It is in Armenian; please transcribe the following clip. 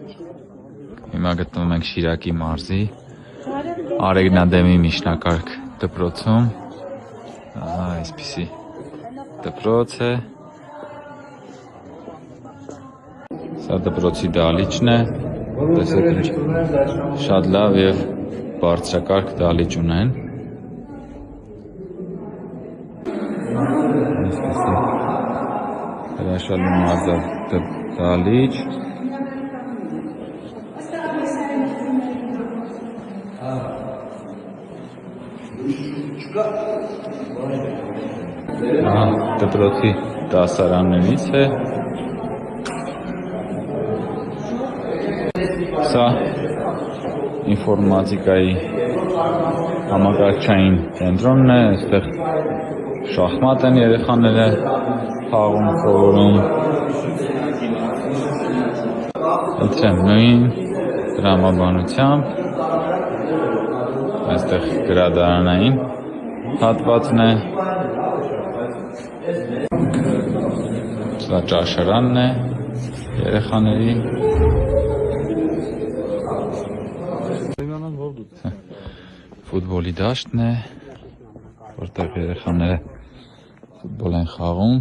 Հիմա գտնվում ենք Շիրակի մարզի Արեգնադեմի միջնակարգ դպրոցում։ Այսպիսի դպրոց է։ Սա դպրոցի դահլիճն է։ Տեսեք ինչ շատ լավ եւ բարձրակարգ դահլիճ ունեն։ Այսպիսի հրաշալի մարզա դահլիճ։ Դպրոցի դասարաններից է։ Սա ինֆորմատիկայի համակարգչային կենտրոնն է, այստեղ շախմատ են երեխաները խաղում, սովորում։ Ընտրեմ նույն տրամաբանությամբ, այստեղ գրադարանային հատվածն է, սա ճաշարանն է երեխաների։ Ֆուտբոլի դաշտն է, որտեղ երեխաները ֆուտբոլ են խաղում։